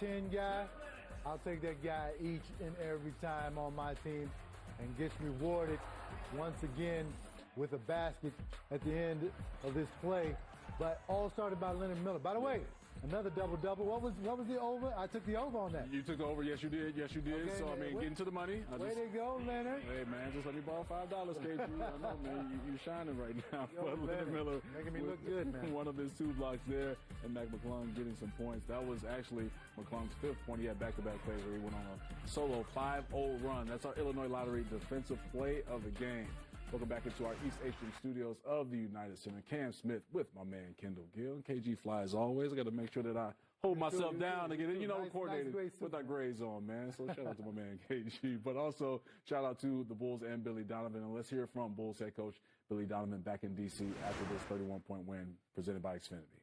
10 guy, I'll take that guy each and every time on my team and gets rewarded once again with a basket at the end of this play. But all started by Leonard Miller. By the way, another double-double. What was the over? I took the over on that. You took the over. Yes, you did. Yes, you did. Okay, so, I mean, getting to the money. Way to go, Leonard. Hey, man, just let me borrow $5, KG. I know, man, you're shining right now. But Leonard Miller making me look good, man. One of his 2 blocks there, and Mac McClung getting some points. That was actually McClung's 5th point. He had back-to-back plays where he went on a solo 5-0 run. That's our Illinois Lottery defensive play of the game. Welcome back into our East Asian studios of the United Center. Cam Smith with my man Kendall Gill. And KG Fly as always. I got to make sure that I hold myself down to get it, coordinated with our grades on, man. So shout out to my man KG. But also shout out to the Bulls and Billy Donovan. And let's hear from Bulls head coach Billy Donovan back in D.C. after this 31-point win presented by Xfinity.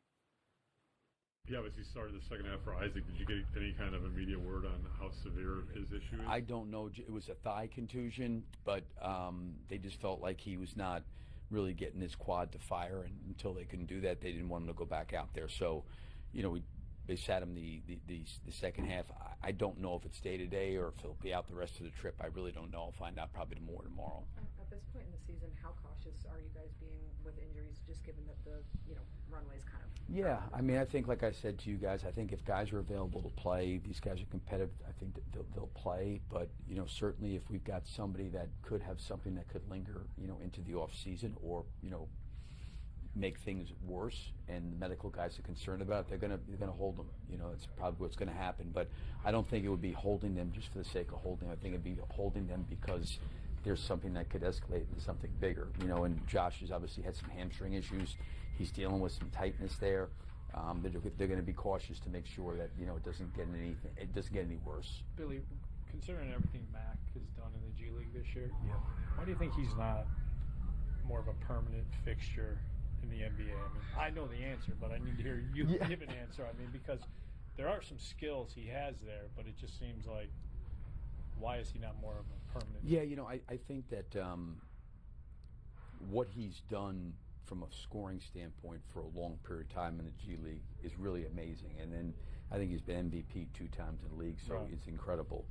He obviously started the second half for Isaac. Did you get any kind of immediate word on how severe his issue is? I don't know. It was a thigh contusion, but they just felt like he was not really getting his quad to fire, and until they couldn't do that, they didn't want him to go back out there. So, they sat him the second half. I don't know if it's day-to-day or if he'll be out the rest of the trip. I really don't know. I'll find out probably more tomorrow. At this point in the season, how cautious are you guys being with injuries, just given that the runway's kind of... Yeah, I mean, I think, like I said to you guys, I think if guys are available to play, these guys are competitive, I think that they'll play. But, certainly if we've got somebody that could have something that could linger, into the off season or, make things worse, and the medical guys are concerned about it, they're gonna hold them. That's probably what's going to happen. But I don't think it would be holding them just for the sake of holding them. I think it'd be holding them because there's something that could escalate into something bigger. And Josh has obviously had some hamstring issues. He's dealing with some tightness there. They're going to be cautious to make sure that it doesn't get any worse. Billy, considering everything Mac has done in the G League this year, why do you think he's not more of a permanent fixture in the NBA? I mean, I know the answer, but I need to hear you give an answer. I mean, because there are some skills he has there, but it just seems like, why is he not more of a permanent? Yeah, I think that what he's done from a scoring standpoint for a long period of time in the G League is really amazing. And then I think he's been MVP 2 times in the league, so it's incredible.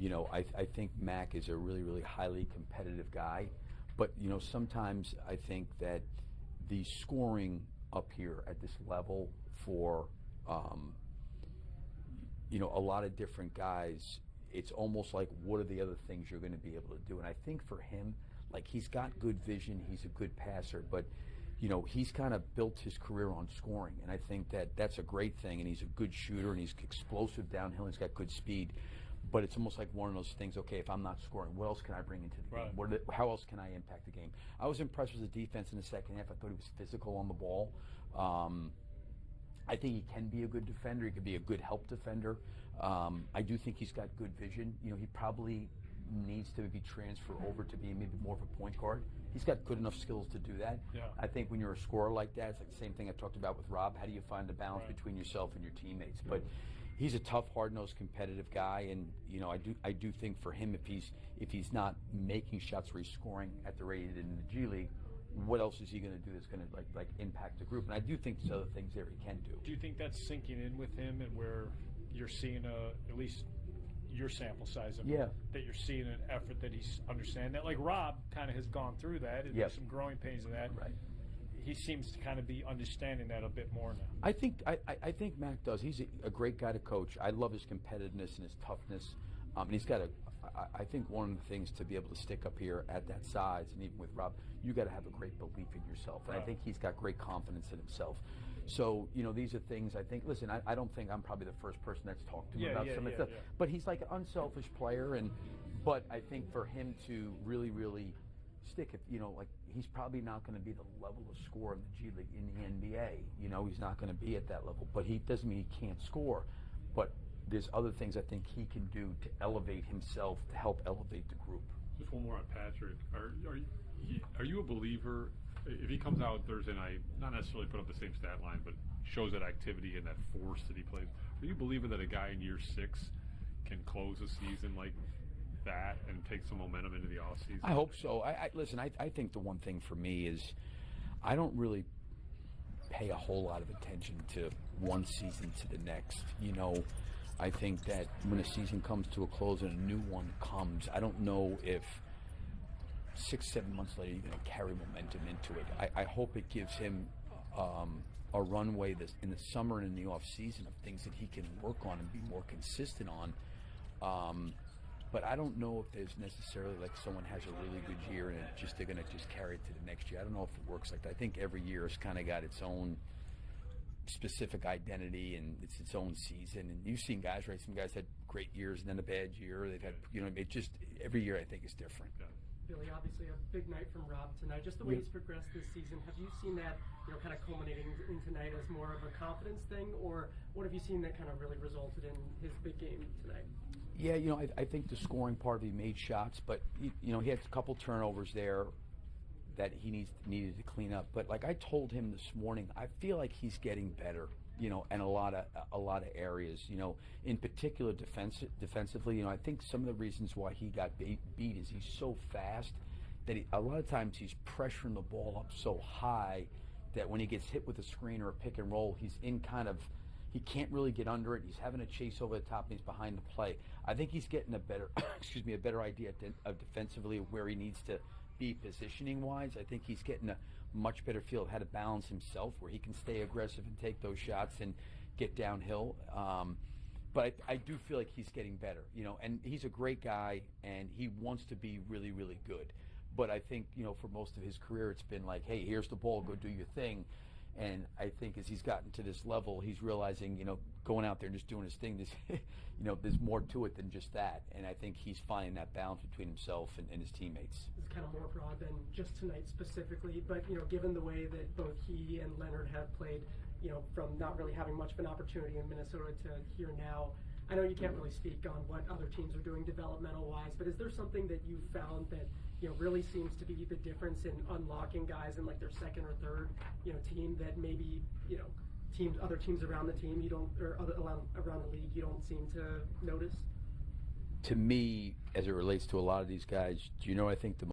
I think Mac is a really, really highly competitive guy. But, sometimes I think that the scoring up here at this level for, a lot of different guys, it's almost like, what are the other things you're going to be able to do? And I think for him, like, he's got good vision, he's a good passer, but, he's kind of built his career on scoring. And I think that that's a great thing, and he's a good shooter, and he's explosive downhill, and he's got good speed. But it's almost like one of those things, okay, if I'm not scoring, what else can I bring into the game? How else can I impact the game? I was impressed with the defense in the second half. I thought he was physical on the ball. I think he can be a good defender. He could be a good help defender. I do think he's got good vision. He probably needs to be transferred over to be maybe more of a point guard. He's got good enough skills to do that. Yeah. I think when you're a scorer like that, it's like the same thing I talked about with Rob. How do you find the balance between yourself and your teammates? But he's a tough, hard-nosed, competitive guy, and I do think for him, if he's not making shots where he's scoring at the rate he did in the G League, what else is he going to do that's going to like impact the group? And I do think there's other things there he can do. Do you think that's sinking in with him, and where you're seeing at least your sample size of him, that you're seeing an effort that he's understanding that? Like Rob kind of has gone through that, and there's some growing pains in that. Right. He seems to kind of be understanding that a bit more now. I think Mac does. He's a great guy to coach. I love his competitiveness and his toughness. And he's got I think one of the things to be able to stick up here at that size, and even with Rob, you got to have a great belief in yourself. And I think he's got great confidence in himself. So, these are things I think, listen, I don't think I'm probably the first person that's talked to him about some of the stuff. But he's like an unselfish player. But I think for him to really, really stick, he's probably not going to be the level of scorer in the G League in the NBA. He's not going to be at that level. But he doesn't mean he can't score. But there's other things I think he can do to elevate himself, to help elevate the group. Just one more on Patrick. Are you a believer, if he comes out Thursday night, not necessarily put up the same stat line, but shows that activity and that force that he plays, are you believing that a guy in year 6 can close a season like that and take some momentum into the offseason? I hope so. Listen, I think the one thing for me is I don't really pay a whole lot of attention to one season to the next. I think that when a season comes to a close and a new one comes, I don't know if 6-7 months later you're going to carry momentum into it. I hope it gives him a runway in the summer and in the off season of things that he can work on and be more consistent on. But I don't know if there's necessarily like someone has a really good year and they're going to just carry it to the next year. I don't know if it works like that. I think every year has kind of got its own specific identity and it's its own season. And you've seen guys, right? Some guys had great years and then a bad year. They've had, it just every year I think is different. Billy, obviously a big night from Rob tonight. Just the way he's progressed this season, have you seen that, kind of culminating in tonight as more of a confidence thing, or what have you seen that kind of really resulted in his big game tonight? Yeah, I think the scoring part of it, he made shots, but he had a couple turnovers there that he needed to clean up. But like I told him this morning, I feel like he's getting better, in a lot of areas. In particular defensively. I think some of the reasons why he got beat is he's so fast that a lot of times he's pressuring the ball up so high that when he gets hit with a screen or a pick and roll, he's in he can't really get under it. He's having to chase over the top and he's behind the play. I think he's getting a better idea of defensively where he needs to be positioning wise. I think he's getting a much better feel of how to balance himself where he can stay aggressive and take those shots and get downhill. But I do feel like he's getting better, and he's a great guy and he wants to be really, really good. But I think, for most of his career, it's been like, hey, here's the ball, go do your thing. And I think as he's gotten to this level, he's realizing, going out there and just doing his thing, there's more to it than just that. And I think he's finding that balance between himself and his teammates. It's kind of more broad than just tonight specifically, but, given the way that both he and Leonard have played, from not really having much of an opportunity in Minnesota to here now, I know you can't really speak on what other teams are doing developmental-wise, but is there something that you found that really seems to be the difference in unlocking guys in like their second or third, team that maybe, other teams around the team around the league you don't seem to notice? To me, as it relates to a lot of these guys, I think the